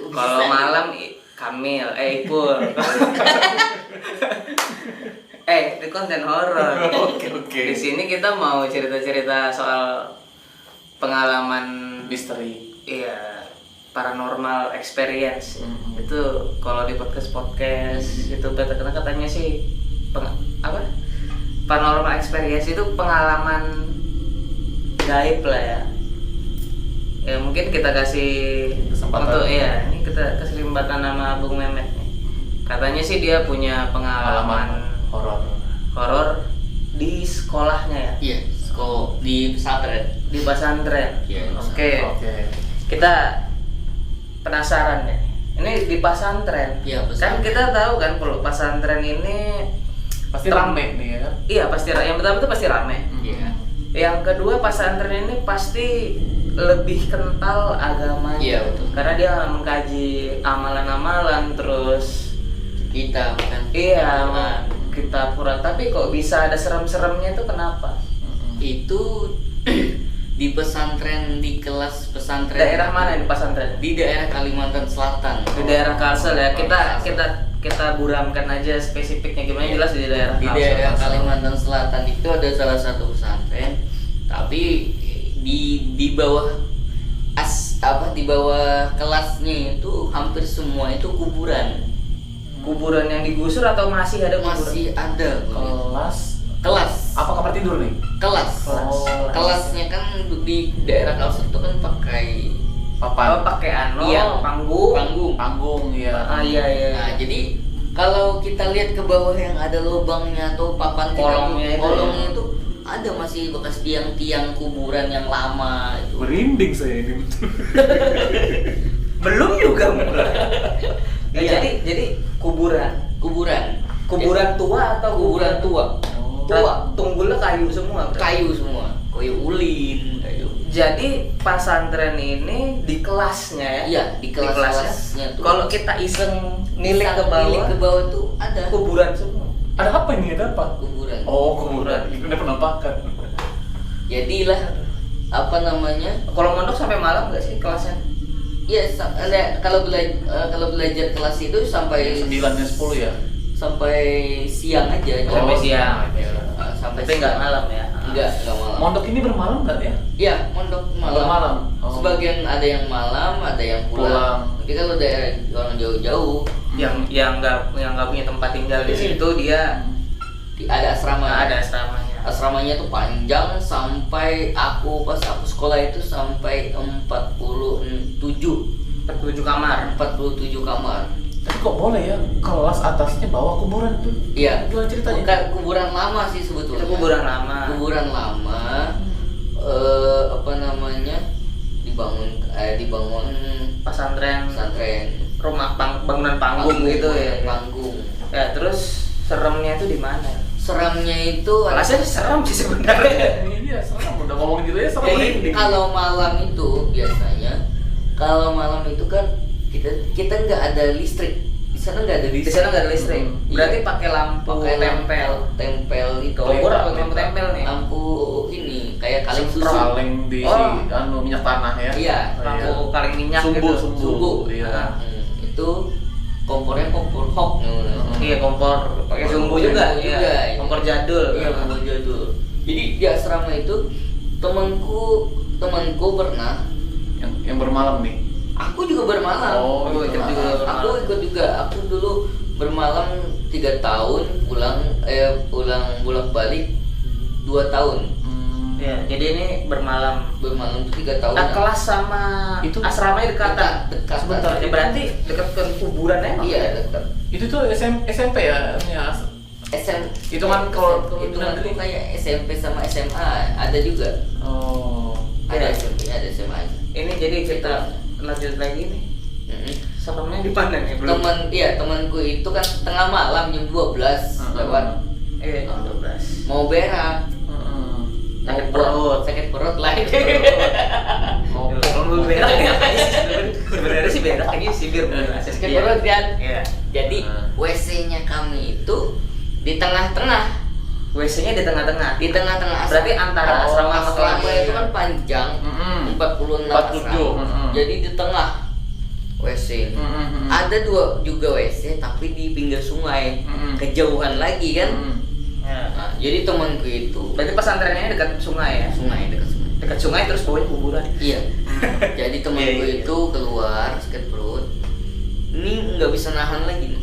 Kalau malam Kamil, Ipul. Di konten horor. Oke. Di sini kita mau cerita-cerita soal pengalaman Misteri. iya, paranormal experience. Itu kalau di podcast itu karena katanya sih paranormal experience itu pengalaman gaib lah ya. Ya mungkin kita kasih Kesempatan. untuk ini kita kesempatan nama Bung Mehmet nih. Katanya sih dia punya pengalaman horor di sekolahnya ya. Iya, sekolah di pesantren. Di pesantren. Iya. Oke. Kita penasaran ya. Ini di pesantren. Iya, Kan pesantren. kita tahu kan kalau pesantren ini Pasti rame nih ya kan? iya pasti yang pertama itu pasti rame. Iya. Yang kedua pesantren ini pasti lebih kental agamanya. Iya, betul. Karena dia mengkaji amalan-amalan terus Kita kan. iya Nah, kita pura. Tapi kok bisa ada serem-seremnya itu kenapa? itu di pesantren, di kelas pesantren. Daerah mana ini pesantren? Di daerah Kalimantan Selatan. Di daerah Kalsel ya. Kalsel. Kita buramkan aja spesifiknya gimana, jelas di daerah Di Kalsel. daerah Kalimantan Selatan itu ada salah satu pesantren, tapi di bawah di bawah kelasnya itu hampir semua itu kuburan. Kuburan yang digusur atau masih ada kuburan? Masih ada kelas. Apa kamar tidur nih? Kelas. Oh, Kelasnya kan di daerah Kalsel itu kan pakai Papan. pakai Iya. panggung. Panggung ya. Iya. Nah, jadi kalau kita lihat ke bawah yang ada lubangnya atau papan Kolongnya itu ada masih bekas tiang-tiang kuburan yang lama itu. Merinding saya ini. Belum juga mulai. Iya. Jadi kuburan tua atau Kuburan tua. tunggulnya kayu semua. berarti? Kayu semua, kayu ulin, kayu. Jadi pesantren ini di kelasnya ya. Iya, di kelasnya tuh. Kalau kita iseng nilik ke bawah tuh ada kuburan semua. Ada apa ini? Ada apa? kuburan. Oh, kuburan. Ini penampakan. Jadilah apa namanya? Kalau mondok sampai malam nggak sih kelasnya? Iya, kalau belajar kelas itu sampai 9-nya 10 ya? sampai siang aja. Sampai siang. Sampai Tapi nggak siang. malam ya. Enggak malam. Mondok ini bermalam nggak ya? Iya, mondok malam. Bermalam. Oh. Sebagian ada yang malam, ada yang pulang. Tapi kalau daerah orang jauh-jauh, Yang nggak punya tempat tinggal di situ dia ada asrama. ada asramanya. Asramanya tuh panjang sampai pas aku sekolah itu sampai 47 kamar. 47 kamar. Tapi kok boleh ya kelas atasnya bawa kuburan tuh? Iya. Gimana ceritanya? Bukan kuburan lama sih sebetulnya. Itu kuburan lama. Kuburan lama. Apa namanya? Dibangun Pesantren, pesantren. bangunan panggung gitu ya. Panggung. Ya, terus seremnya itu di mana? Seramnya itu Kelasnya serem sih sebenarnya. Iya, serem. Udah ngomong gitu ya serem. jadi merinding. kalau malam itu biasanya kan kita nggak ada listrik. Di sana nggak ada Di listrik. sana nggak ada listrik. Berarti Iya. pakai lampu tempel itu. Kompor atau lampu tempel nih? Lampu ini kayak kaleng susu. Kaleng di Oh. minyak tanah ya. Iya. Lampu kaleng minyak gitu. Sumbu. Iya. Itu kompornya kompor hok. Iya, kompor pakai sumbu juga. Sumbu Iya. juga. Kompor jadul. Iya, kompor jadul. Jadi di asrama itu temanku pernah. Yang bermalam nih. Aku juga bermalam. Oh, ikut juga Aku ikut juga. Aku dulu bermalam 3 tahun, pulang bolak-balik 2 tahun. Ya, jadi ini bermalam. Bermalam itu 3 tahun. Nah, kelas sama Itu asramanya dekatan. dekat. Sebentar, ya berarti dekat ke kuburan emang. Iya, dekat. Itu tuh SMP ya? Itu kan kalau itu kan negeri. kayak SMP sama SMA ada juga. Oh. Ada Iya. SMP, ada SMA. Ini jadi kita lanjut lagi nih. Mm-mm. Seremnya di mana nih? Belum. Temanku itu kan tengah malam jam 12 lewat Jam 12. mau berak. Sakit perut lagi. Oh. Kalau berak ya sebenarnya sih berak aja sih biar Sakit perut kan. Iya. Jadi WC-nya kami itu di tengah-tengah. WC-nya di tengah-tengah. Di tengah-tengah asrama. Berarti antara asrama sama asrama kelas. itu kan panjang 46 asrama. Jadi di tengah. WC. Ada dua juga WC tapi di pinggir sungai, kejauhan lagi kan. Ya. Nah, jadi temanku itu Berarti pesantrennya dekat sungai ya? dekat sungai. Dekat sungai terus bawahnya kuburan. Iya. Jadi temanku Iya. itu keluar sakit perut. Ini nggak bisa nahan lagi nih.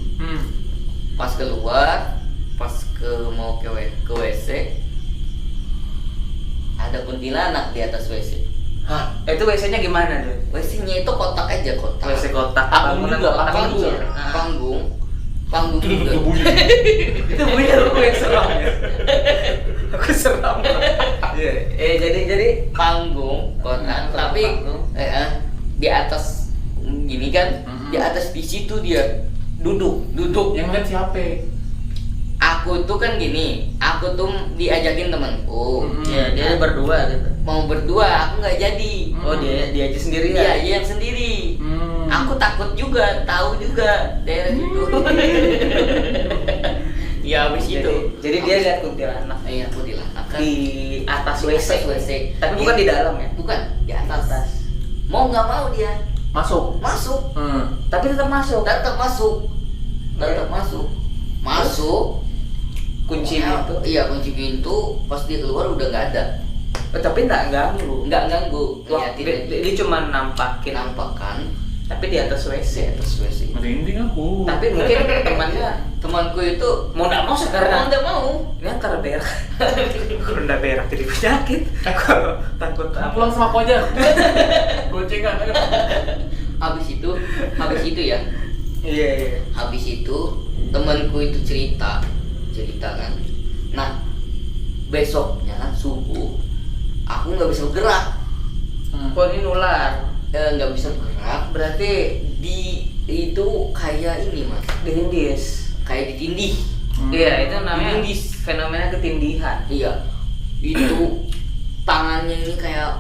Pas keluar, mau ke WC, ada kuntilanak di atas WC. Hah? Itu WC-nya gimana tuh? WC-nya itu kotak aja, kotak. WC kotak. Panggung Bangunan juga, kotak Panggung, kecil. Nah. panggung juga. Itu bunyi aku yang seram ya. Aku seram. Iya. Jadi Panggung, kotak, tapi panggung. di atas gini kan, di atas di situ dia duduk. Yang lihat siapa? Aku tuh kan gini, aku tuh diajakin temanku. Iya, dia berdua gitu. Mau berdua, aku nggak jadi. Oh, dia aja sendiri Dia ya. aja yang sendiri. Aku takut juga, tahu juga daerah itu. Ya habis itu. Jadi dia lihat kuntilanak Iya, aku dilakukan di atas WC. WC. Tapi bukan di dalam ya? Bukan, di atas. Mau nggak mau dia Masuk. masuk, Tapi tetap masuk. tetap masuk, tetap masuk, masuk. Kunci Pokoknya, pintu. Iya, kunci pintu. Pas dia keluar udah nggak ada. Tapi nggak ganggu. Nggak ganggu. Wah, Liatin dia cuma nampakin. nampakan Tapi di atas di WC. atas WC. Merinding aku. Tapi mungkin temannya Temanku itu mau nggak mau karena sekarang. nggak mau. Ini antara berak. Kalau nggak berak jadi penyakit. Kalau takut apa? Pulang sama aku aja. Goncengan. Habis itu ya. Iya. Habis itu temanku itu cerita kan. Nah, besoknya subuh aku nggak bisa bergerak. Kok ini nular? Nggak bisa bergerak. Berarti Itu kayak ini mas, dihindis. kayak ditindih. Iya, itu namanya Dihindis. fenomena ketindihan. Iya, itu tangannya ini kayak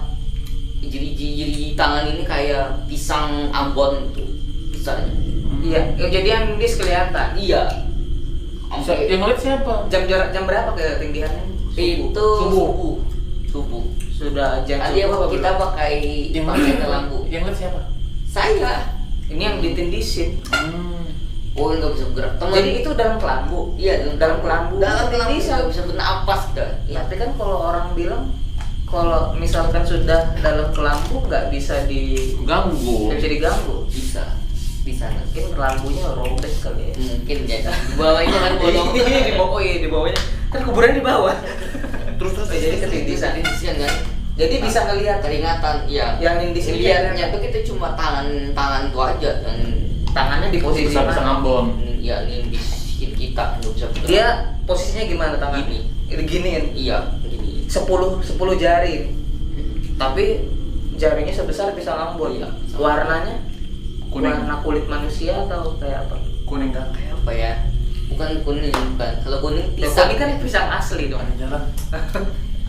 jeri tangan ini kayak pisang Ambon tuh pisangnya. Iya, jadi yang hindis kelihatan. Iya. Sampai Yang ngeliat siapa? Jam berapa ketindihannya? itu subuh. Sudah jam Tadi subuh apa kita belum? pakai lampu. Yang ngeliat siapa? Saya. Ini yang ditindisin. Oh, nggak bisa bergerak. Jadi itu dalam kelambu. Iya, dalam kelambu. Dalam kelambu Bisa. nggak bisa bernapas dah. Iya. Tapi kan kalau orang bilang kalau misalkan sudah dalam kelambu nggak bisa Ganggu. nggak bisa diganggu. Bisa di sana. Mungkin kelambunya robek kali ya. Mungkin ya. Di bawahnya kan bolong. Di bawah, iya di bawahnya. Kan kuburan di bawah. Terus Jadi ketindisan. Ketindisan kan. Jadi bisa ngelihat Keringatan, iya. yang nindisin Lihatnya tuh kita cuma tangan tuh aja yang tangannya di posisi bisa mana? ngambon. ya nindisin kita nggak bisa bergerak. Dia posisinya gimana tangan? Gini. Giniin. Iya, gini. 10 jari. Tapi jarinya sebesar pisang Ambon. Iya. Warnanya Kuning. warna kulit manusia atau kayak apa? Kuning kan? Kayak apa ya? Bukan kuning, bukan. Kalau kuning Pisang pisang ini kan pisang asli dong. Ada jalan.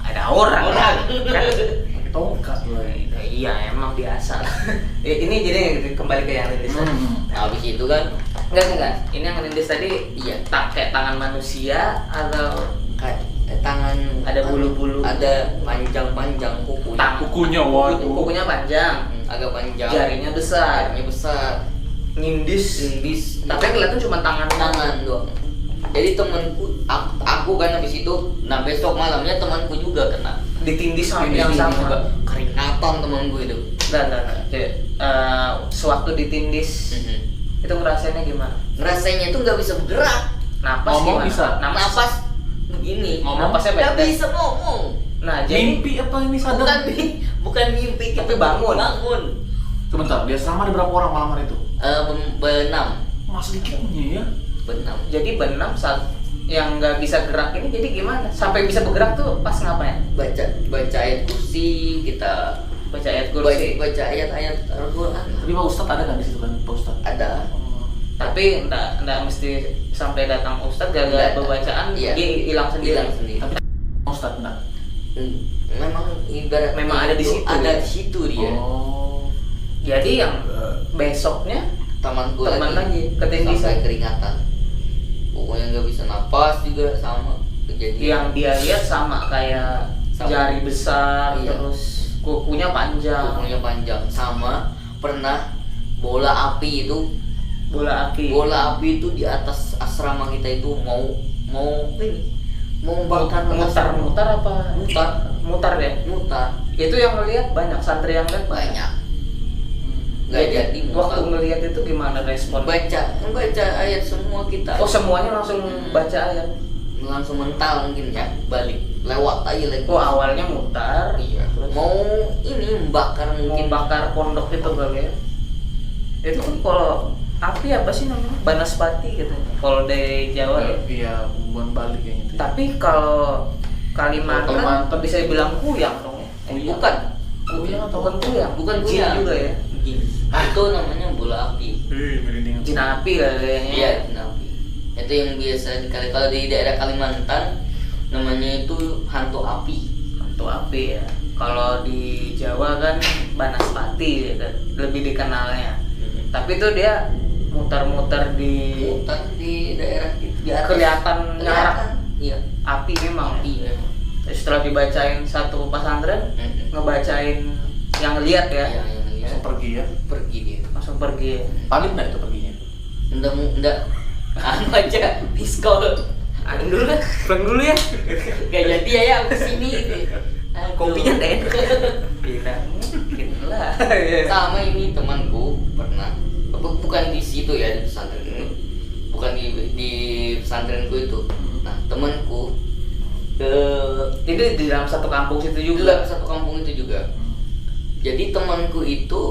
Ada orang. Orang. Kan? Pakai tongkat loh. Iya, emang biasa lah. Ini jadi kembali ke yang lindis tadi. Nah, habis itu kan Enggak. Ini yang lindis tadi iya kayak tangan manusia atau kayak tangan Ada bulu-bulu. ada panjang-panjang kuku. Kukunya waduh. Kukunya panjang, Agak panjang. jarinya besar, Jarinya besar. nindis. Bis. Tapi yang kelihatan cuma tangan doang. Jadi temanku, aku kan habis itu, nah besok malamnya temanku juga kena. ditindis sama yang Ditindis sama. juga. Keringatan temanku itu. Nah. Sewaktu ditindis itu ngerasainnya gimana? Ngerasainnya itu nggak bisa bergerak. Napas Ngomong gimana? bisa? Napas begini. Ngomong? Napasnya Nggak pendek. bisa ngomong. Nah, jadi Mimpi apa ini sadar? Bukan mimpi, Tapi bangun. Bangun. Sebentar, dia selama ada berapa orang malam hari itu? Benam. Mas sedikitnya ya. Benam. jadi benam saat yang nggak bisa gerak ini jadi gimana? Sampai bisa bergerak tuh pas ngapain? Baca ayat kursi, kita Baca ayat kursi. baca ayat-ayat Al-Quran. Tapi Pak Ustadz ada nggak di situ kan, Pak Ustadz? Ada. Tapi nggak mesti sampai datang ustadz gara-gara Nggak. bacaan Iya. dia hilang sendiri. Hilang sendiri. Tapi Pak Ustadz enggak? Memang ibarat Memang ada di situ, ada ya? di situ dia. Oh. Jadi yang besoknya Temanku teman lagi ketindisan. sampai keringatan. Pokoknya nggak bisa napas juga sama kejadian. Yang dia lihat sama kayak Sama. jari besar, Iya. terus kukunya panjang. Kukunya panjang sama pernah bola api itu Bola api itu di atas asrama kita itu mau ini mau bakar mutar apa? Mutar ya. mutar Itu yang ngelihat banyak santri yang lihat banyak. Nggak jadi waktu mutar. ngelihat itu gimana respon? Baca ayat semua kita. Oh, semuanya langsung baca ayat. Langsung mental mungkin ya, balik lewat aja lagi. Oh, awalnya mutar. Iya. Terus Mau ini membakar mungkin mungkin bakar pondok itu kali ya. Itu kan kalau api apa sih namanya? Banaspati gitu. Kalau dari Jawa ya. Iya, bukan balik yang itu. Tapi kalau Kalimantan, Kalimantan bisa bilang kuyang dong ya. bukan Kuyang atau Bukan kuyang, bukan jin kuyang. juga ya. Jin. Itu namanya bola api. merinding. Jin api kayaknya. Iya, jin api. Itu yang biasa kalau di daerah Kalimantan namanya itu hantu api. Hantu api ya. Kalau di Jawa kan Banaspati ya kan, lebih dikenalnya. Tapi itu dia muter-muter di Mutar di daerah di atas. kelihatan nyarak Iya, api memang. api memang. Terus setelah dibacain satu pesantren, ngebacain yang lihat ya, Iya, yang lihat Langsung pergi ya. pergi dia. langsung pergi. Paling enggak itu perginya? Enggak anu aja diskol. Anu dulu lah, pulang dulu ya. Gak jadi ya kesini gitu. Aduh. Kopinya nggak enak. Tidak mungkin lah. Sama ini temanku pernah bukan di situ ya, di pesantren ini, bukan di pesantrenku itu. Nah temanku Ini di dalam satu kampung situ di juga. dalam satu kampung itu juga. Jadi temanku itu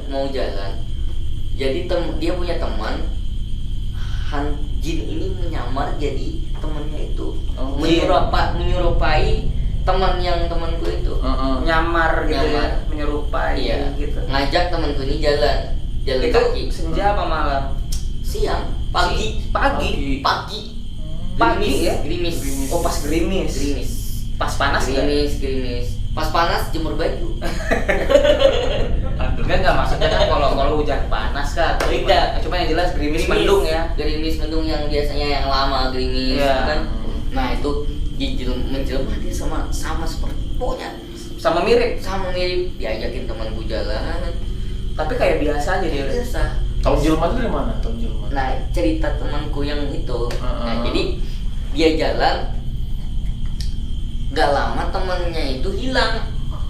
mau jalan. Jadi dia punya teman jin ini menyamar jadi temannya itu, Oh, menyerupai temanku itu. Nyamar gitu Nyamar. ya, menyerupai Iya, gitu. ngajak temanku ini jalan Itu kaki. senja apa malam? Siang, pagi, Pagi. Pagi ya? gerimis. Oh, pas gerimis. Gerimis. Pas panas ya? Gerimis. Pas panas jemur baju. Enggak maksudnya kan kalau hujan panas kan. Tidak. Cuma yang jelas gerimis mendung ya. Gerimis mendung yang biasanya yang lama gerimis Iya. kan. Nah, itu menjelma dia sama seperti pokoknya Sama mirip. sama mirip, diajakin temanku jalan. Tapi kayak biasa aja dia. Biasa. Tahun Jelma itu dari mana? Tahun Jelma. Nah, cerita temanku yang itu. Nah, jadi dia jalan, gak lama temannya itu hilang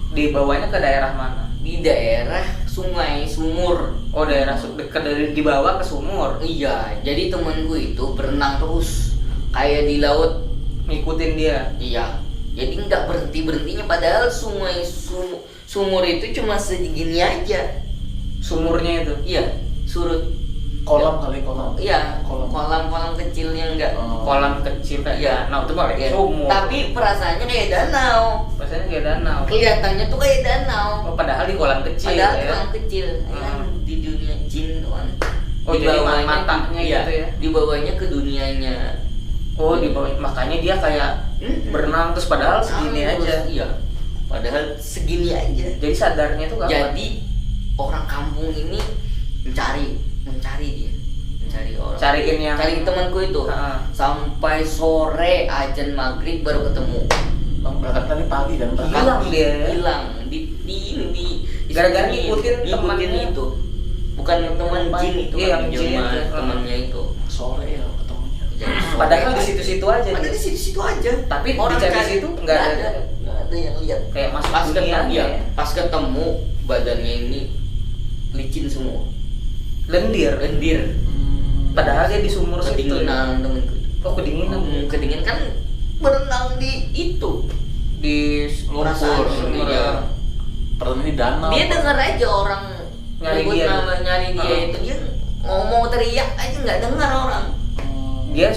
Dibawanya ke daerah mana? di daerah sungai sumur. Oh, daerah dekat dari dibawa ke sumur. Iya, jadi temanku itu berenang terus kayak di laut. Ngikutin dia. Iya, jadi nggak berhentinya padahal sumur itu cuma segini aja. Sumurnya itu. Iya, surut. Kolam kali kolam. Iya, Kolam. kolam kecil yang enggak. Kolam kecil kayak Iya. danau itu malah Iya. sumur. Tapi perasaannya kayak danau. Rasanya kayak danau. Kelihatannya tuh kayak danau. Oh, padahal di kolam kecil Padahal ya. kolam kecil. Di dunia jin kan. Oh, jadi matanya iya, gitu ya. Dibawanya ke dunianya. Oh, di bawah, makanya dia kayak berenang terus padahal segini Terus, aja. Iya. Padahal segini aja. Jadi sadarnya tuh kapan? Jadi orang kampung ini mencari dia, mencari orang. Cariin yang- cari temanku itu. Ha. Sampai sore azan maghrib baru ketemu. Berangkat tadi pagi dan berangkat. Hilang dia. Hilang di Gara-gara ngikutin temannya. itu. Bukan teman jin itu, Iya, kan, yang jin jelma itu. temannya itu. Sore ya ketemunya. Jadi sore Padahal di aja. situ-situ aja. Padahal dia. di situ aja. Tapi orang dicari cari situ nggak ada. nggak ada yang lihat. Kayak masuk Pas dunia ketemu, ya. pas ketemu badannya ini licin semua, Lendir. Padahal dia di sumur situ. kedinginan temenku. Oh, kedinginan. Kedinginan kan berenang di itu. Di Perasaan sumur. iya. Pertama ini danau. Dia dengar aja orang Nyari nyebut dia. nama nyari dia Ah. itu, dia ngomong teriak aja nggak dengar orang. Dia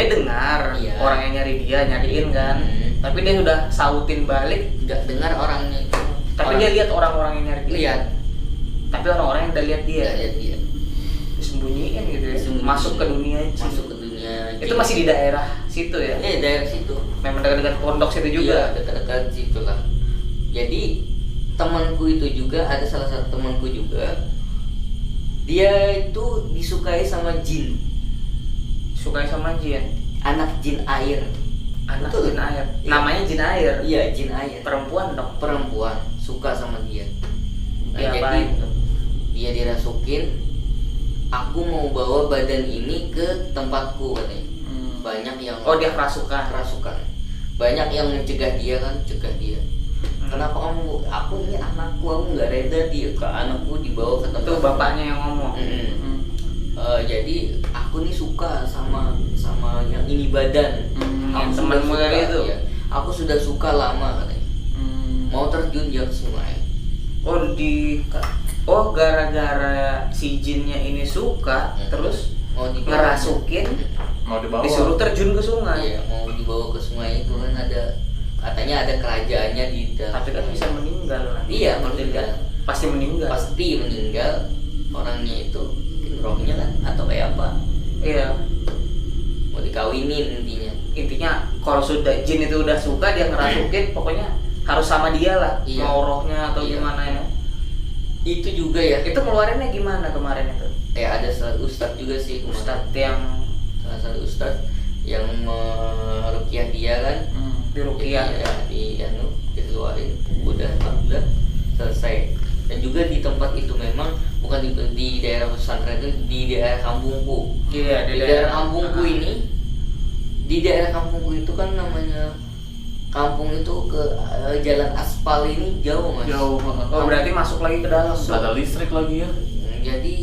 dengar Iya. orang yang nyariin kan. Tapi dia sudah sautin balik. Nggak dengar orangnya itu. Tapi dia lihat orang-orang yang nyari dia. lihat. Tapi orang-orang yang udah lihat dia. Nggak lihat dia. Disembunyiin gitu ya. Disembunyiin. Masuk ke dunia jin. Masuk ke dunia. Itu masih di daerah situ ya. daerah situ. Memang dekat-dekat pondok situ Iya, juga. dekat-dekat situ lah. Jadi temanku itu juga ada salah satu temanku juga. Dia itu disukai sama jin, Sukai sama jin. anak jin air. Anak Betul. jin air. Iya. Namanya jin air. Iya, jin air. Perempuan dong. Perempuan suka sama dia. Nah, Dia jadi apain tuh? dia dia dirasukin, aku mau bawa badan ini ke tempatku katanya. Banyak yang Dia kerasukan. Banyak yang mencegah dia kan, cegah dia. Kenapa kamu? Aku ini anakku, aku nggak reda dia ke anakku dibawa ke tempat. Itu bapaknya yang ngomong. Jadi aku nih suka sama yang ini badan. Yang sudah temanmu suka, tadi itu? ya. Aku sudah suka lama katanya. Mau terjun dia ke sungai. Gara-gara si jinnya ini suka, terus Mau dibawa, ngerasukin, Mau dibawa. disuruh terjun ke sungai. Iya, mau dibawa ke sungai itu kan katanya ada kerajaannya di dalam. Tapi kan bisa meninggal nanti. Iya, meninggal. Pasti meninggal. Pasti meninggal orangnya itu, mungkin rohnya kan atau kayak apa? Iya. Mau dikawinin intinya. Intinya kalau sudah jin itu udah suka, dia ngerasukin, pokoknya harus sama dia lah. Iya. Mau rohnya atau Iya. gimana ya. Itu juga ya. Itu ngeluarinnya gimana kemarin itu? Ada salah ustadz juga sih kemarin. Ustadz yang Salah satu ustadz yang meruqyah dia kan. diruqyah. Dikeluarin udah selesai. Dan juga di tempat itu memang bukan di daerah pesantren itu, di daerah kampungku. Iya, Di daerah kampungku ini, di daerah kampungku itu kan namanya kampung itu ke jalan aspal ini jauh mas. Jauh. Berarti masuk lagi ke dalam. Nggak ada listrik lagi ya. Jadi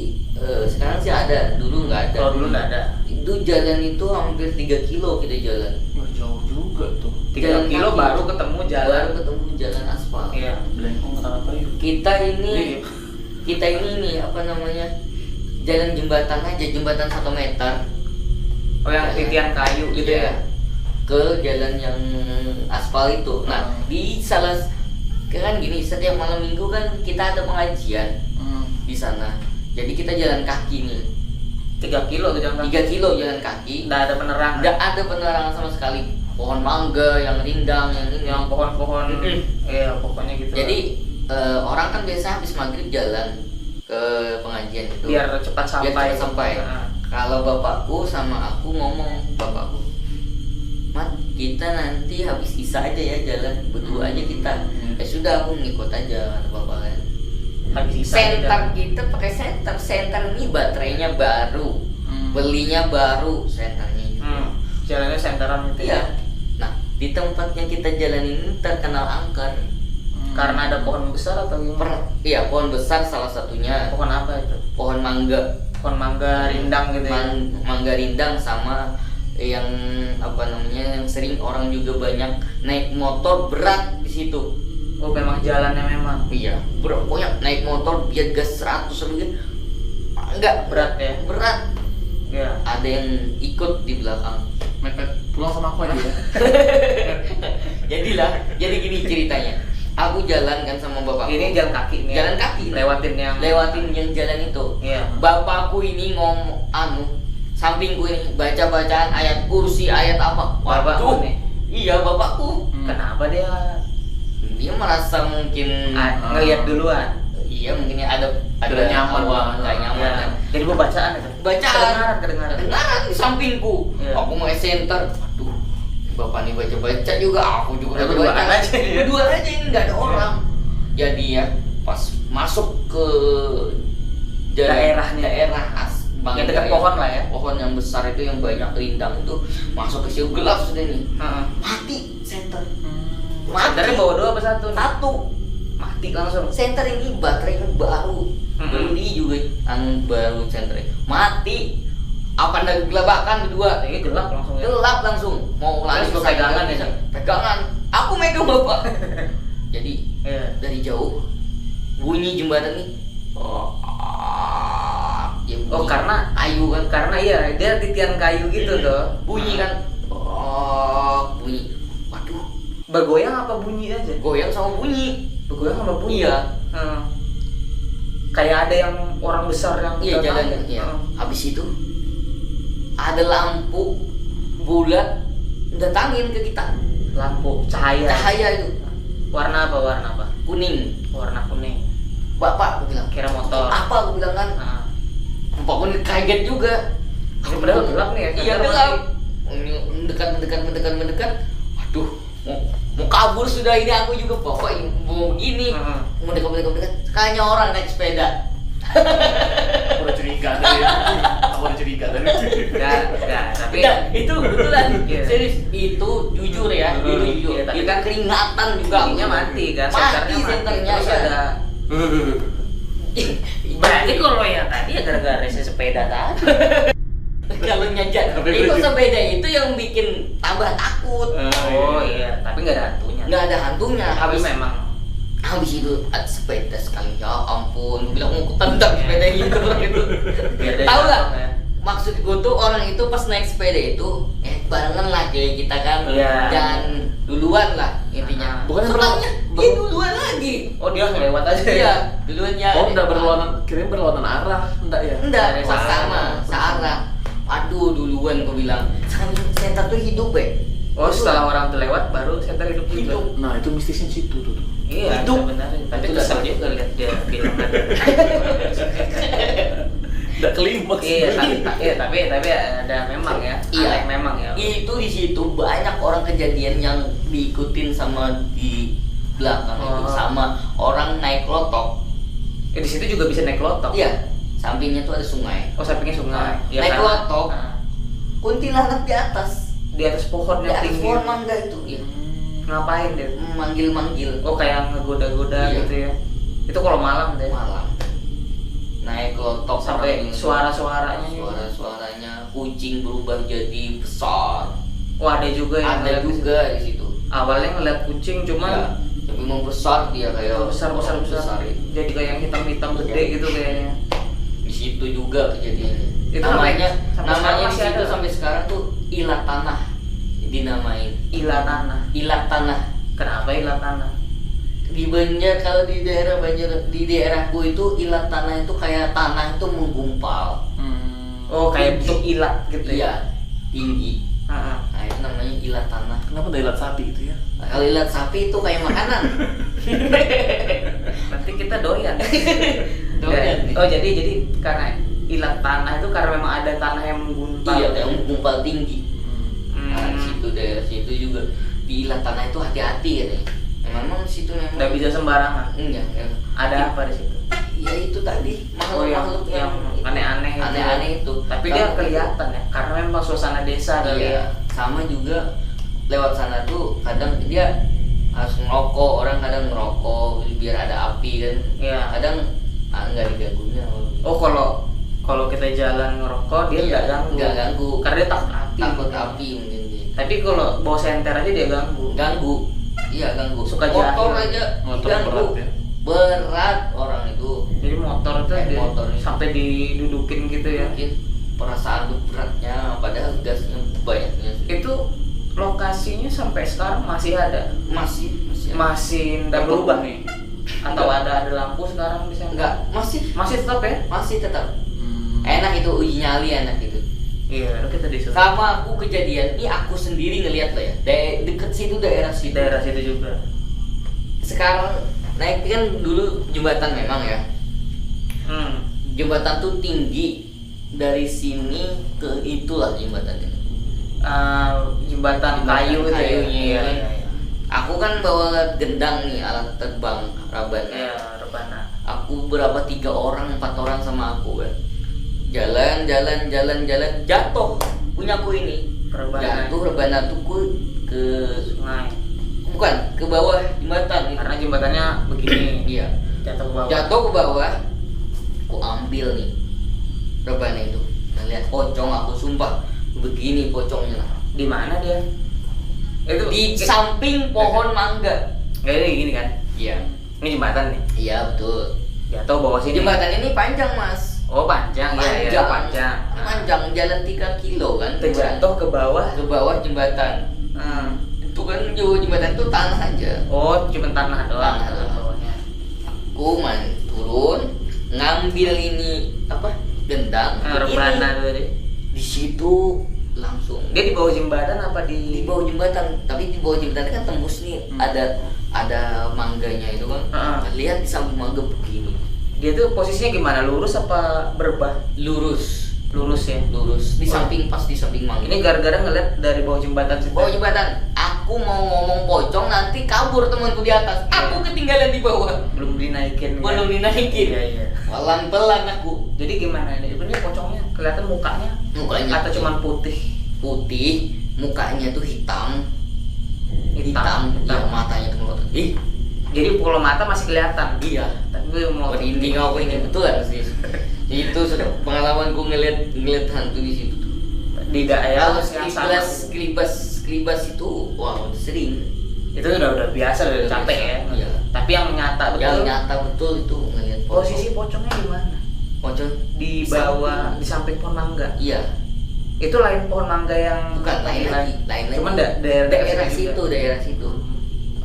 sekarang sih ada, dulu nggak ada. Kalau dulu nggak ada. Itu jalan itu hampir 3 kilo kita jalan. Wah, jauh juga tuh. 3 Jalan kilo kaki. baru ketemu jalan. Baru ketemu jalan aspal. Iya. Belengkong kata apa ya? Kita ini nih apa namanya, jalan jembatan aja, jembatan 1 meter. Yang titian kayu gitu Iya. ya. Ke jalan yang aspal itu. Nah di kan gini, setiap malam minggu kan kita ada pengajian di sana. Jadi kita jalan kaki nih. 3 kilo tuh jalan 3 kilo jalan kaki. Nggak ada penerangan. Nggak ada penerangan sama sekali. Pohon mangga yang rindang yang ini. Yang pohon-pohon. Iya, pokoknya gitu. Jadi orang kan biasa habis maghrib jalan ke pengajian itu. biar cepat sampai. Biar cepat sampai. Heeh. Kalau bapakku sama aku ngomong, bapakku, Mat, kita nanti habis isya aja ya jalan berdua aja kita. Ya sudah, aku ngikut aja kata bapak kan. Habis isa Senter kita pakai senter ini baterainya baru, belinya baru senternya juga. Jalannya senteran gitu Iya. ya. Nah di tempat yang kita jalan ini terkenal angker. Karena ada pohon besar atau gimana? Iya, pohon besar salah satunya. Pohon apa itu? Pohon mangga. Pohon mangga rindang gitu ya. Mangga rindang sama yang apa namanya, yang sering orang juga banyak naik motor berat di situ. Oh, memang jalannya memang. Iya, pokoknya naik motor biar gas 100 lebih. Enggak Berat ya? berat. Iya. Ada yang ikut di belakang. Mepet pulang sama aku aja ya. Jadi gini ceritanya. Aku jalan kan sama bapakku. Ini jalan kaki nih. Jalan kaki. Lewatin yang jalan itu. Iya. Bapakku ini sampingku ini baca-bacaan ayat kursi, ayat apa. Bapakku nih? Iya, bapakku. Kenapa dia Dia merasa mungkin ngelihat duluan? Iya, mungkin ada Tidak nyaman. nggak nyaman Iya. kan. Jadi gua bacaan itu. Bacaan. Kedengaran. Kedengaran di sampingku. Iya. Aku mau center. Aduh, bapak nih baca-baca juga, aku juga Berduaan baca-baca. aja ya? Berdua aja, ini nggak ada orang. Jadi ya pas masuk ke Daerahnya. Yang dekat pohon lah ya. Pohon yang besar itu yang banyak rindang itu, masuk ke situ gelap sudah nih. Heeh. Mati center. Senternya bawa 2 apa 1? Satu. Mati langsung. Center ini baterainya baru. Beli juga baru center. Mati. Apa anda gelabakan kedua? Ini gelap langsung ya. Gelap langsung. Mau lari Terus ke pegangan sana, ya? Pegangan. Aku megang bapak. Jadi Iya. dari jauh bunyi jembatan nih. Ya, bunyi. Oh, karena ayu kan. Karena iya, dia titian kayu gitu tuh. Bunyi kan. Bunyi. Waduh, Bergoyang apa bunyi aja? goyang sama bunyi. Bergoyang sama bunyi. Iya. Heeh. Kayak ada yang orang besar yang Iya, jalan. ya. Iya. Habis itu ada lampu bulat datangin ke kita. Lampu cahaya. Cahaya itu Warna apa? kuning. Warna kuning. Bapak, aku bilang, Kira motor. apa aku bilang kan? Heeh. Bapak pun kaget juga. Ini padahal gelap nih ya. Iya, gelap. Ini mendekat. Waduh, mau kabur sudah ini, aku juga bapak mau begini. Heeh. Mendekat. Kayaknya orang naik sepeda. Aku udah curiga tadi. Enggak, tapi Enggak, itu kebetulan. Iya. Serius, itu jujur ya, itu jujur. Iya, tapi Itu kan keringatan juga. ininya mati kan, Mati senternya terus ya. ada. Berarti kalau yang tadi ya gara-gara si sepeda tadi. Kalau nyajak Tapi itu berarti- sepeda itu yang bikin tambah takut. Oh iya, tapi nggak ada hantunya. Nggak ada hantunya. Tapi memang Habis itu ada sepeda sekali, ya ampun, gue bilang mau tendang sepeda gitu gitu. biar dia Tahu nggak? jatuh, ya. Maksud gue tuh orang itu pas naik sepeda itu barengan lah kayak kita kan, Iya. jangan duluan lah intinya. Bukan yang Soalnya berlawan- dia duluan lagi. Oh dia lewat aja. Iya, duluan ya. Oh, enggak berlawanan, kirain berlawanan arah, enggak ya? Enggak, Dari pas sana. sama, searah. Aduh, duluan gue bilang. Center tuh hidup Oh setelah orang tuh lewat baru center hidup juga. Hidup. Nah, itu mistisnya situ tuh. Iya Hidup. sebenarnya. Tapi Itu kesel dah. juga lihat dia bilang ada. Enggak klimaks. tapi ada memang ya. Iya. Aneh memang ya. Itu di situ banyak orang kejadian yang diikutin sama di belakang itu, Oh. sama orang naik lotok. Di situ juga bisa naik lotok. Iya, sampingnya tuh ada sungai. Oh sampingnya sungai. Ya, Naik karena- lotok. Nah, Kuntilanak di atas, di atas pohon di yang atas tinggi. pohon mangga itu, ya. Ngapain dia? Manggil-manggil. Oh kayak ngegoda-goda Iya. gitu ya. Itu kalau malam deh. Malam. Naik lotok Sampai orang suara-suaranya. suara-suaranya kucing berubah jadi besar. Oh ada juga yang Ada ngeliat di juga di situ. situ. Awalnya ngeliat kucing cuman Ya, tapi mau besar dia kayak besar itu. jadi kayak yang hitam-hitam gede gitu kayaknya. Di situ juga kejadiannya. Itu namanya sampai sekarang namanya di masih situ ada. sampai sekarang tuh ilat tanah dinamain. Ilat tanah. Ilat tanah. Kenapa ilat tanah? Di Banjar, kalau di daerah Banjar, di daerahku itu ilat tanah itu kayak tanah itu menggumpal. Oh kayak Tinggi. bentuk ilat gitu ya. Iya, tinggi. Heeh. Nah itu namanya ilat tanah. Kenapa ada ilat sapi itu ya? Nah, kalau ilat sapi itu kayak makanan. Nanti kita doyan. Doyan nih. Oh jadi karena ilat tanah itu karena memang ada tanah yang menggumpal. Iya, yang menggumpal tinggi. Nah, di Hmm. situ daerah situ juga di ilat tanah itu hati-hati ya nih. Memang di situ memang Nggak bisa sembarangan. enggak. Ada apa di situ? Ya itu tadi Oh yang makhluk-makhluk yang aneh-aneh itu. aneh-aneh itu. Tapi dia kelihatan ya, karena memang suasana desa kali ya. Iya, sama juga lewat sana tuh kadang dia harus ngerokok, orang kadang ngerokok biar ada api kan. Iya. Kadang nggak diganggunya. Oh kalau kita jalan ngerokok dia Iya, nggak ganggu. nggak ganggu. Karena dia takut api. Takut api mungkin dia. Tapi kalau bawa senter aja dia ganggu. Ganggu. Iya ganggu. Suka motor jahil. aja Motor diganggu. berat ya? Berat orang itu. Jadi motor itu dia Motor ini. sampai didudukin gitu ya. Mungkin perasaan tuh beratnya padahal gasnya banyaknya. Itu lokasinya sampai sekarang masih ada. Masih Masih nggak berubah nih. Atau ada lampu sekarang di sana? enggak, Masih tetap ya? masih tetap enak itu, uji nyali enak itu. Iya, kita disuruh. Sama aku kejadian ini aku sendiri ngeliat lah ya, deket situ daerah Di situ. daerah situ juga. Sekarang naik kan dulu jembatan memang ya, Hmm. jembatan tuh tinggi dari sini ke itulah jembatannya. Jembatan kayu itu ya? kayunya Iya, kan. iya, iya. Aku kan bawa gendang nih, alat terbang rabana. Iya, rebana. Aku berapa 3 orang 4 orang sama aku kan, jalan jatuh punyaku ini. Rebana. Jatuh rebana tuh ke Sungai. bukan ke bawah jembatan. Karena jembatannya begini. Iya, Jatuh ke bawah. jatuh ke bawah. Aku ambil nih rebana itu, nah, lihat pocong aku, sumpah begini pocongnya Di mana dia? Itu di samping pohon mangga. Kayak gini kan? Iya, Ini jembatan nih. iya betul. Jatuh bawah sini. Jembatan ini panjang mas, Oh panjang, iya, iya, panjang. panjang, jalan 3 kilo kan. Terjatuh ke bawah. ke bawah jembatan. Hmm. Itu kan jembatan itu tanah aja. Oh, cuma tanah doang. Tanah doang. Bawahnya. Aku turun, ngambil ini apa gendang, begini. Rebana tadi. Di situ langsung Dia di bawah jembatan apa di? di bawah jembatan, tapi di bawah jembatan kan tembus nih, ada mangganya itu kan. Heeh. Lihat di samping mangga begini, Dia tuh posisinya gimana? Lurus apa berbah? lurus Lurus ya. di Wah. samping, pas di samping mangga. Ini gara-gara ngeliat dari bawah jembatan situ. bawah jembatan, aku aku mau ngomong pocong nanti kabur temanku di atas. Aku ketinggalan di bawah. Belum dinaikin. Belum dinaikin. Iya, iya. Pelan-pelan aku. Jadi gimana ini? Ini pocongnya kelihatan mukanya Mukanya atau cuman putih? putih, mukanya tuh hitam. Hitam. Ya, matanya tuh melotot. Jadi kalau mata masih kelihatan. Iya. Tapi mau Merinding aku ini betulan sih. Itu pengalamanku ngeliat hantu di situ tuh. di daerah Kalau yang sama. kelibas itu, wow, sering. Itu udah biasa, udah capek ya. Iya. Tapi yang nyata betul. Yang nyata betul itu ngeliat Posisi pocongnya di mana? pocong Di bawah, di samping pohon mangga. Iya, Itu lain pohon mangga yang bukan lain lagi. Cuman daerah daerah situ.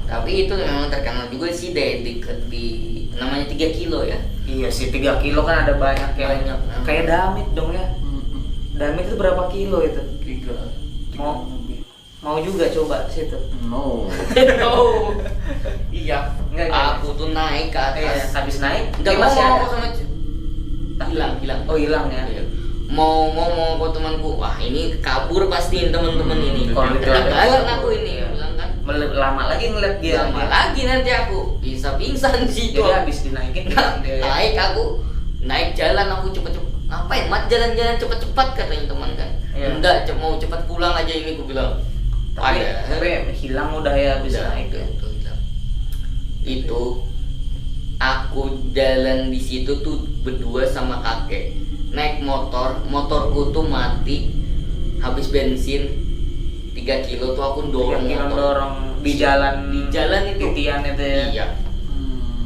Tapi itu memang terkenal juga sih dekat di namanya 3 kilo ya. Iya sih, 3 kilo kan ada banyak yang Banyak. kayak damit dong ya. Damit itu berapa kilo itu? 3 Mau juga coba ke situ. No. Oh. Iya. Enggak. Aku tuh naik ke atas. Habis naik, Enggak dia masih ada. sama hilang. Oh, hilang ya. Iya. Mau ke temanku, wah ini kabur pastiin teman-teman ini. Kalau itu Kegagalan ada- aku ini, Iya. bilang kan. Lama lagi ngeliat dia. Lama lagi nanti aku bisa pingsan di situ. Jadi habis dinaikin dia. Naik aku, naik jalan aku cepet-cepet. Ngapain? Mat jalan-jalan cepet-cepet katanya teman kan. Iya. Enggak, mau cepet pulang aja ini aku bilang. Tapi hilang udah ya habis Udah, naik ya. Itu aku jalan di situ tuh berdua sama kakek naik motorku tuh mati habis bensin 3 kilo tuh aku dorong Yang motor dorong di jalan itu titian itu ya. iya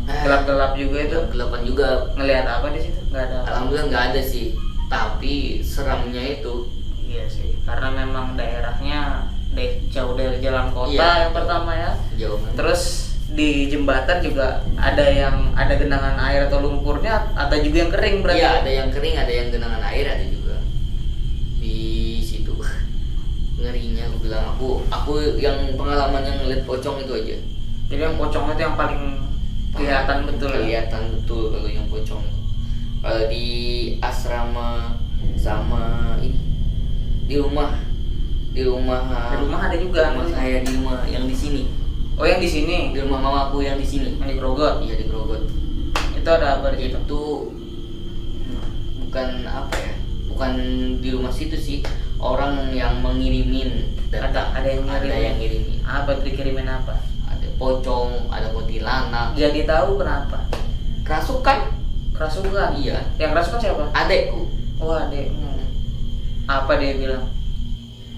Gelap-gelap juga itu. gelapan juga. Ngelihat apa di situ? Enggak ada. Alhamdulillah nggak ada sih, tapi seramnya itu Iya sih, karena memang daerahnya jauh dari jalan kota Iya, yang pertama ya. jauh banget. Terus di jembatan juga ada genangan air atau lumpurnya, ada juga yang kering berarti. Iya, ada yang kering, ada yang genangan air, ada juga di situ. Ngerinya aku bilang, aku yang pengalaman yang ngeliat pocong itu aja. Jadi yang pocong itu yang paling kelihatan betul. Kelihatan betul kalau yang pocong. Kalau di asrama sama ini di rumah ada juga. rumah saya di rumah yang di sini. Oh, yang di sini, Di rumah mamaku yang di sini. yang di Grogol. Iya, di Grogol. Itu ada apa di situ? Itu bukan apa ya? Bukan di rumah situ sih. Orang yang mengirimin data. Ada yang Ada ngirimin. yang ngirimin. Apa dikirimin apa? Ada pocong, ada kuntilanak. Jadi tahu kenapa? Kerasukan? Kerasukan. Iya. Yang kerasukan siapa? Adekku. Oh, adekmu. Apa dia bilang?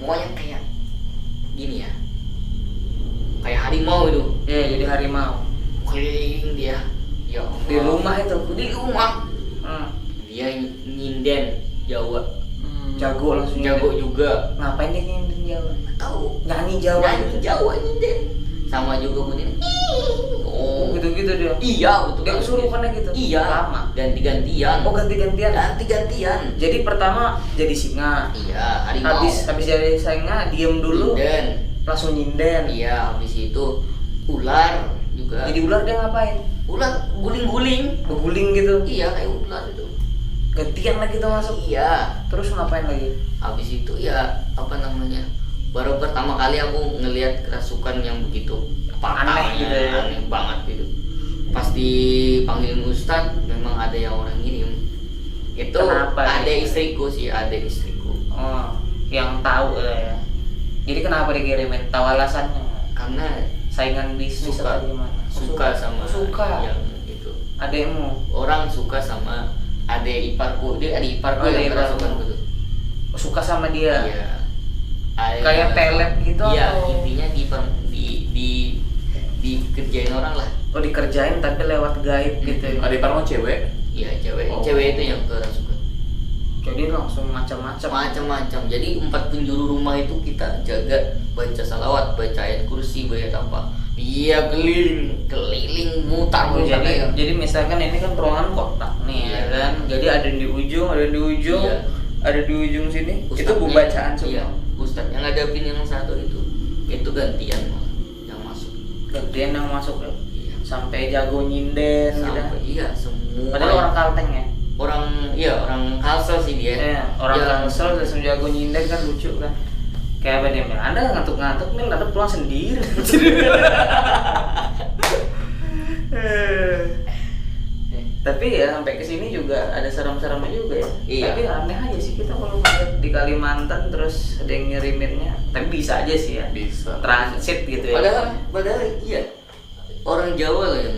Pokoknya kayak gini ya. Kayak harimau itu. Iya, jadi harimau. Keliling dia. Ya Allah. Di rumah itu. Di rumah. Hmm. Dia nyinden Jawa. Jago langsung. Jago nyanyi. juga. Ngapain dia nyanyi Jawa? Nggak tahu. Nyanyi Jawa. Nyanyi Jawa nyinden. Sama juga bunyinya. Oh, gitu-gitu dia. Iya, betul. Dia kesurupannya gitu. Iya. Lama. Ganti-gantian. Oh, ganti-gantian. Ganti-gantian. Jadi pertama jadi singa. Iya, harimau. Habis jadi singa, diem dulu, Nyinden. langsung nyinden. Iya, habis itu ular juga. Jadi ular dia ngapain? ular guling-guling. Beguling gitu. Iya, kayak ular itu. Gantian lagi tuh masuk. Iya. Terus ngapain lagi? Habis itu ya apa namanya? Baru pertama kali aku ngelihat kerasukan yang begitu Aneh gitu ya. Aneh banget gitu. Pas dipanggilin Ustadz, memang ada yang orang ngirim. Itu Kenapa ada gitu? istriku sih, ada istriku. Oh, yang tahu ya. Jadi kenapa dikirimin? Tahu alasannya? Karena Saingan bisnis Suka. atau gimana? suka sama Suka. yang itu. Adekmu. Orang suka sama adik iparku, dia adik iparku Oh, yang adik iparku. kerasukan gitu. Suka sama dia. Iya. Kayak pelet gitu Iya, atau? intinya dikerjain orang lah. Oh, dikerjain tapi lewat gaib gitu. Ada ipar cewek. Iya, cewek. Oh. Cewek itu yang kerasukan. Jadi langsung macam-macam. Macam-macam. Jadi 4 penjuru rumah itu kita jaga, baca salawat, baca ayat kursi, baca apa. Iya, keliling mutar Oh, mutar jadi misalkan ini kan ruangan kotak nih Iya. ya kan. Jadi ada di ujung, ada di ujung, Iya. ada di ujung sini. Itu Ustadznya- bacaan semua. Iya, ustadz yang ngadapin yang satu itu gantian malah yang masuk. Gantian yang masuk ya. Iya. Sampai jago nyinden gitu. Sampai iya semua. Padahal orang Kalteng ya. Orang Kalsel sih dia. Iya, orang Yang- Kalsel langsung jago nyinden kan lucu kan. Kayak apa nih Mil? Anda ngantuk-ngantuk Mil, Anda pulang sendiri. Tapi ya sampai ke sini juga ada serem-seremnya juga ya. Iya. Tapi aneh aja sih kita kalau ngeliat di Kalimantan terus ada yang ngiriminnya. Tapi bisa aja sih ya. Bisa. Transit gitu ya. Padahal iya. Orang Jawa lah yang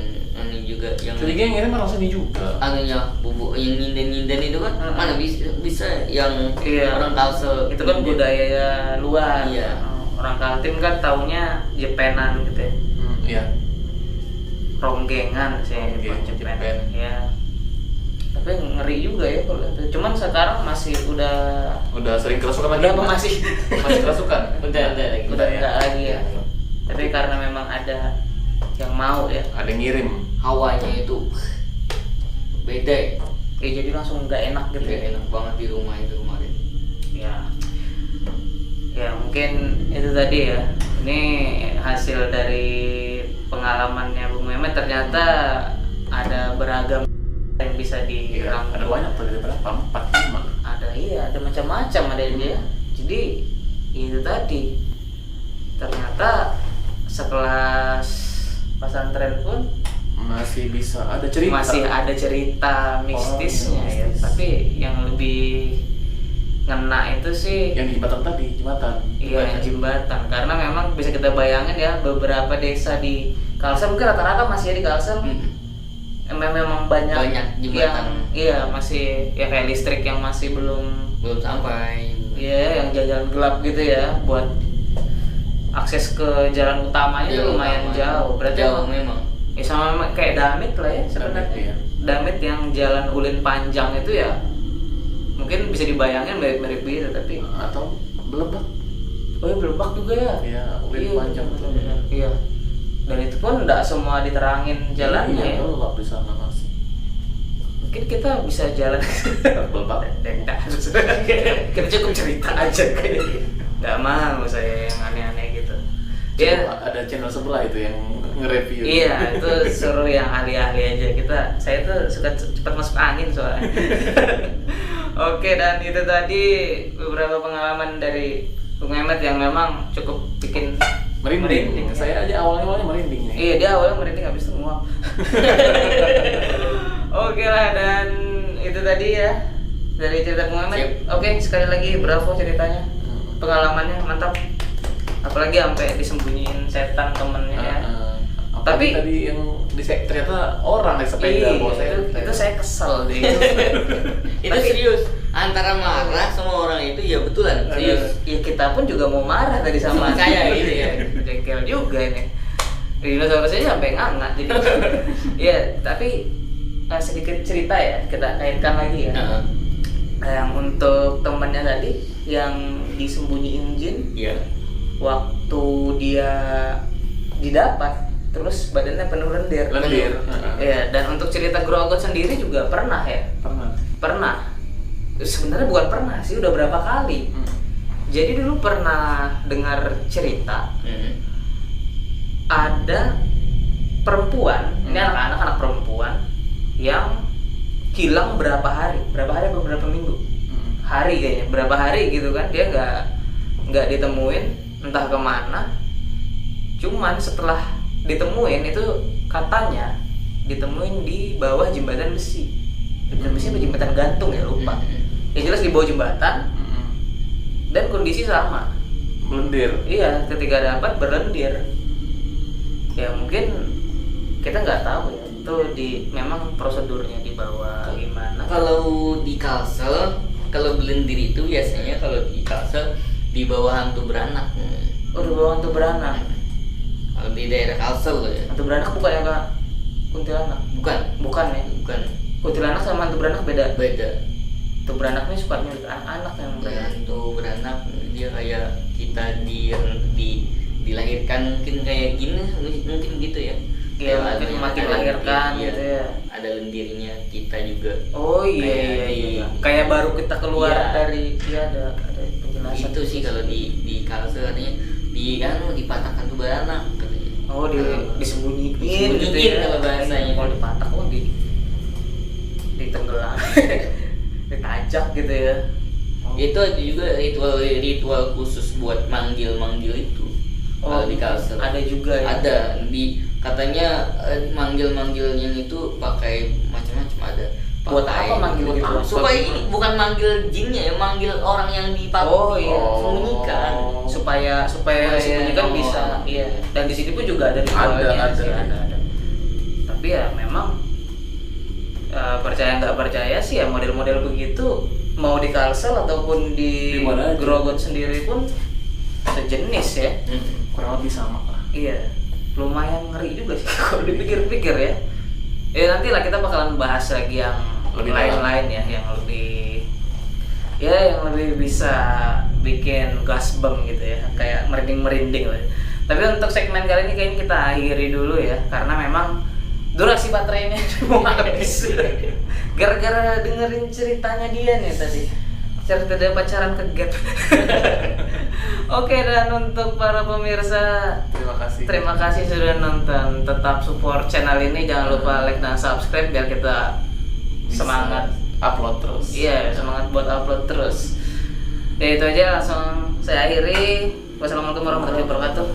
ini juga yang Curiga yang ngirim orang sini juga. anunya bubuk yang nyinden itu kan mana bisa yang Iya. orang Kalsel Itu kan budaya luar. Iya. Orang Kaltim kan taunya Jepenan gitu ya. Iya. Ronggengan sih Ronggeng, Jepen. Jepen. Ya. Tapi ngeri juga ya kalau itu. Cuman sekarang masih Udah sering kerasukan lagi. udah apa masih Masih kerasukan. udah lagi udah enggak lagi ya. Tapi karena memang ada yang mau ya. Ada yang ngirim. hawanya itu beda ya. Ya jadi langsung nggak enak gitu Nggak ya. enak banget di rumah itu kemarin. Ya. Ya mungkin itu tadi ya. Ini hasil dari pengalamannya Bung Mehmet, ternyata ada beragam yang bisa Iya. dirangkum. Ada banyak tuh, ada berapa? 4, 5. Ada iya, ada macam-macam ada dia. Jadi itu tadi. Ternyata sekelas pesantren pun Masih bisa ada cerita. masih ada cerita mistisnya ya. mistis. Tapi yang lebih ngena itu sih Yang di jembatan tadi, jembatan. iya yang jembatan. Karena memang bisa kita bayangin ya, beberapa desa di Kalsel mungkin rata-rata masih ya di Kalsel. Memang banyak jembatan yang iya masih ya kayak listrik yang masih belum sampai. iya yang jalan gelap gitu ya, buat akses ke jalan utamanya itu lumayan jauh. Berarti jauh emang- memang. ya sama kayak Damit lah ya sebenarnya. Damit, iya. Damit yang jalan ulin panjang itu ya mungkin bisa dibayangin mirip-mirip gitu, tapi Atau Belebak. oh ya Belebak juga ya. Iya, ulin panjang tuh. benar-benar. Iya. Dan itu pun enggak semua diterangin jalannya Iya, ya. gelap di sana masih. Mungkin kita bisa jalan Belebak. dan enggak harus. Kita cukup cerita aja kayaknya. Enggak mau saya yang aneh-aneh gitu. Ya, Coba ada channel sebelah itu yang nge-review. iya, itu suruh yang ahli-ahli aja. Saya tuh suka cepat masuk angin soalnya. Oke, dan itu tadi beberapa pengalaman dari Bung Mehmet yang memang cukup bikin Merinding. ya. Saya aja awalnya merinding nih. Iya, dia awalnya merinding habis itu nguap. Oke lah, dan itu tadi ya dari cerita Bung Mehmet. Oke, sekali lagi bravo ceritanya. Pengalamannya mantap. Apalagi sampai disembunyiin setan temennya ya. Tapi Tapi- tadi yang ternyata orang naik sepeda bawa itu saya kesel deh. Itu Tapi- serius. Antara marah sama orang itu ya betulan serius. Ya kita pun juga mau marah tadi sama Sama saya gitu ya. Jengkel juga ini. Dinosaurus aja sampai nganga jadi. Iya, tapi sedikit cerita ya kita kaitkan lagi ya. Heeh. Yang untuk temennya tadi yang disembunyiin jin, Iya. waktu dia didapat terus badannya penuh lendir. lendir. Iya, dan untuk cerita Grogot sendiri juga pernah ya? Pernah. Pernah. Sebenarnya bukan pernah sih, udah berapa kali. Jadi dulu pernah dengar cerita ada perempuan, ini anak perempuan yang hilang berapa hari apa berapa minggu? Hari kayaknya, berapa hari gitu kan, dia nggak ditemuin, entah kemana. Cuman setelah ditemuin itu katanya ditemuin di bawah jembatan besi. Jembatan besi apa jembatan gantung ya, lupa. Ya jelas di bawah jembatan dan kondisi sama. Melendir. Iya, ketika dapat berlendir. Ya mungkin kita nggak tahu ya, itu memang prosedurnya di bawah gimana. Kalau di Kalsel, kalau belendir itu biasanya kalau di Kalsel di bawah hantu beranak. Oh, di bawah hantu beranak. Kalau di daerah Kalsel ya. Hantu beranak bukan ya Kak? Kuntilanak. Bukan, Bukan ya. bukan. Kuntilanak sama hantu beranak beda. Beda. Hantu beranak ini suka nyulik anak-anak yang Dia beranak. hantu beranak, dia kayak kita dilahirkan mungkin kayak gini, mungkin gitu ya. Iya, Kayak mungkin ada- makin ada melahirkan lendir, gitu iya. ya. Ada lendirnya kita juga. Oh iya Kayak iya di- iya. Kayak baru kita keluar Iya. dari ada penjelasan. Itu sih kalau di Kalsel katanya dipatahkan tuh beranak katanya. Oh, disembunyiin gitu Disembunyiin ya. kalau bahasanya. Kalau dipatak ditenggelam. Ditajak gitu ya. Itu ada juga ritual khusus buat manggil itu. Kalau di Kalsel ada juga ya. Ada katanya manggilnya itu pakai macam-macam ada. Buat apa manggil gitu? Supaya ini bukan manggil jinnya ya, manggil orang yang sembunyikan. Supaya sembunyikan bisa. Iya. Dan di sini pun juga ada ritualnya sih, ada. Tapi ya memang percaya nggak percaya sih ya model-model begitu mau di Kalsel ataupun di Grogot sendiri pun sejenis ya. Kurang lebih sama lah. Iya, lumayan ngeri juga sih kalau dipikir-pikir ya. Ya nanti lah kita bakalan bahas lagi yang Lebih lain-lain ya, yang lebih bisa bikin gasbang gitu ya, kayak merinding lah. Tapi untuk segmen kali ini kayaknya kita akhiri dulu ya, karena memang durasi baterainya mau habis. Gara-gara dengerin ceritanya dia nih tadi, cerita dia pacaran ke Gap. Oke, dan untuk para pemirsa, terima kasih sudah nonton. Tetap support channel ini, jangan lupa like dan subscribe biar kita semangat upload terus. Iya, semangat buat upload terus. Ya itu aja, langsung saya akhiri. Wassalamualaikum warahmatullahi wabarakatuh.